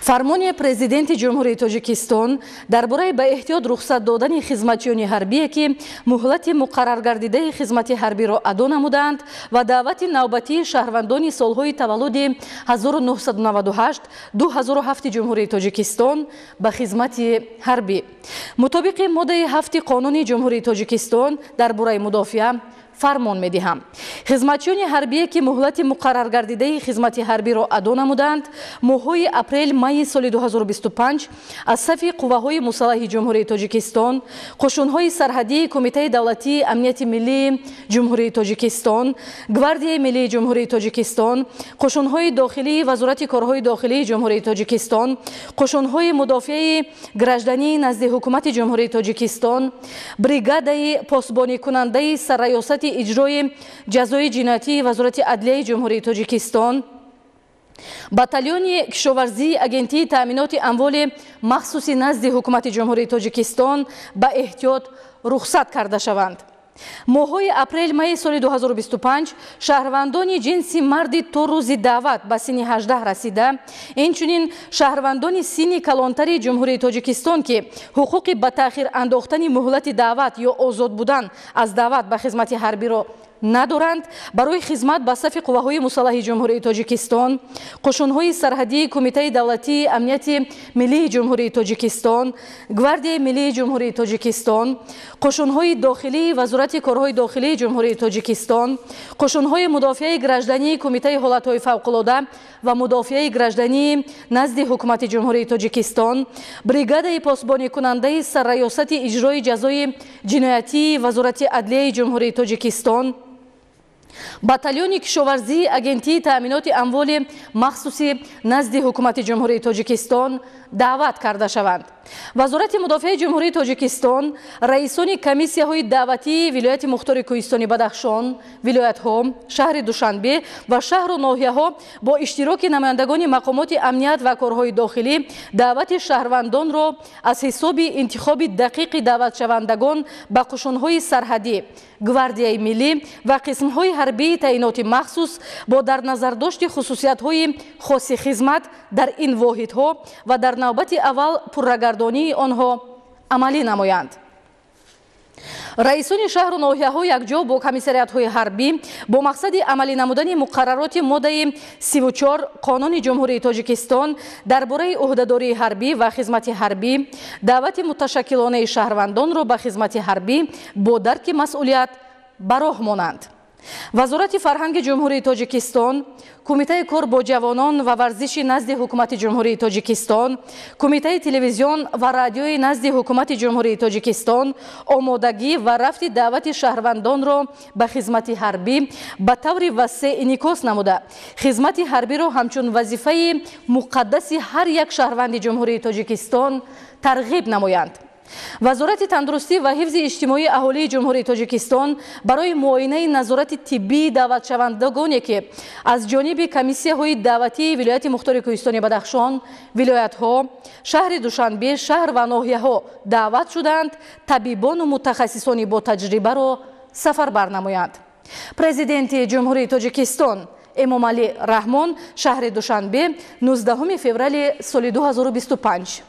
фармони президенти ҷумҳурии тоҷикистон дар бораи ба эҳтиёт рухсат додани хизматчиёни ҳарбие ки муҳлати муқарраргардидаи хизмати ҳарбиро адо намуданд ва даъвати навбатии шаҳрвандони солҳои таваллуди 1998-2007 ҷумҳурии тоҷикистон ба хизмати ҳарбӣ. мутобиқи моддаи 7 қонуни ҷумҳурии тоҷикистон дар бораи мудофиа фармон медиҳам. хизматчиёни ҳарбие ки муҳлати муқарраргардидаи хизмати ҳарбиро адо намуданд, моҳҳои апрел-майи соли 2025 аз сафи қувваҳои мусаллаҳи ҷумҳурии тоҷикистон, қушунҳои сарҳадии Кумитаи давлатии амнияти миллии ҷумҳурии тоҷикистон, гвардияи миллии ҷумҳурии тоҷикистон, қушунҳои дохилии вазорати корҳои дохилии ҷумҳурии тоҷикистон, қушунҳои мудофиаи граждании назди ҳукумати ҷумҳурии тоҷикистон, бригадаи посбоникунандаи сарраёсати иҷрои ҷазои ҷиноятии вазорати адлияи ҷумҳурии тоҷикистон, батальони кишоварзии агентии таъминоти амволи махсуси назди ҳукумати ҷумҳурии тоҷикистон ба эҳтиёт рухсат карда шаванд. моҳҳои апрел-майи соли 2025 шаҳрвандони ҷинси марди то рӯзи даъват ба синни 18 расида, инчунин шаҳрвандони синни калонтари ҷумҳурии тоҷикистон ки ҳуқуқи ба таъхир андохтани муҳлати даъват ё озод будан аз даъват ба хизмати ҳарбиро надоранд, барои хизмат ба сафи қувваҳои мусаллаҳи ҷумҳурии тоҷикистон, қушунҳои сарҳадии Кумитаи давлатии амнияти миллии ҷумҳурии тоҷикистон, гвардияи миллии ҷумҳурии тоҷикистон, қушунҳои дохилии вазорати корҳои дохилии ҷумҳурии тоҷикистон, қушунҳои мудофиаи граждании Кумитаи ҳолатҳои фавқулода ва мудофиаи граждании назди ҳукумати ҷумҳурии тоҷикистон, бригадаи посбоникунандаи сарраёсати иҷрои ҷазои ҷиноятии вазорати адлияи ҷумҳурии тоҷикистон, батальони кишоварзии агентии таъминоти амволи махсуси назди ҳукумати ҷумҳурии тоҷикистон даъват карда шаванд. вазорати мудофиаи ҷумҳурии тоҷикистон, раисони комиссияҳои даъватии вилояти мухтори кӯҳистони Бадахшон, вилоятҳо, шаҳри Душанбе ва шаҳру ноҳияҳо бо иштироки намояндагони мақомоти амният ва корҳои дохилӣ даъвати шаҳрвандонро аз ҳисоби интихоби дақиқи даъватшавандагон ба қушунҳои сарҳадӣ, гвардияи миллӣ ва қисмҳои ҳарбии таъиноти махсус бо дар назардошти хусусиятҳои хоси хизмат дар ин воҳидҳо ва дар навбати аввал пуррагардонии онҳо амалӣ намоянд. раисони шаҳру ноҳияҳо якҷо бо комиссариятҳои ҳарбӣ бо мақсади амалӣ намудани муқаррароти моддаи 34 қонуни ҷумҳурии тоҷикистон дар бораи ӯҳдадории ҳарбӣ ва хизмати ҳарбӣ даъвати муташаккилонаи шаҳрвандонро ба хизмати ҳарбӣ бо дарки масъулият ба роҳ монанд. вазорати фарҳанги ҷумҳурии тоҷикистон, кумитаи кор бо ҷавонон ва варзиши назди ҳукумати ҷумҳурии тоҷикистон, кумитаи телевизион ва радиои назди ҳукумати ҷумҳурии тоҷикистон омодагӣ ва рафти даъвати шаҳрвандонро ба хизмати ҳарбӣ ба таври васеъ инъикос намуда, хизмати ҳарбиро ҳамчун вазифаи муқаддаси ҳар як шаҳрванди ҷумҳурии тоҷикистон тарғиб намоянд. вазорати тандурустӣ ва ҳифзи иҷтимоии аҳолии ҷумҳурии тоҷикистон барои муоинаи назорати тиббии даъватшавандагоне ки аз ҷониби комиссияҳои даъватии вилояти мухтори кӯҳистони Бадахшон, вилоятҳо, шаҳри Душанбе, шаҳр ва ноҳияҳо даъват шуданд, табибону мутахассисони бо таҷрибаро сафарбар намоянд. президенти ҷумҳурии тоҷикистон Эмомалӣ Раҳмон, шаҳри Душанбе, 19 феврали соли 2025.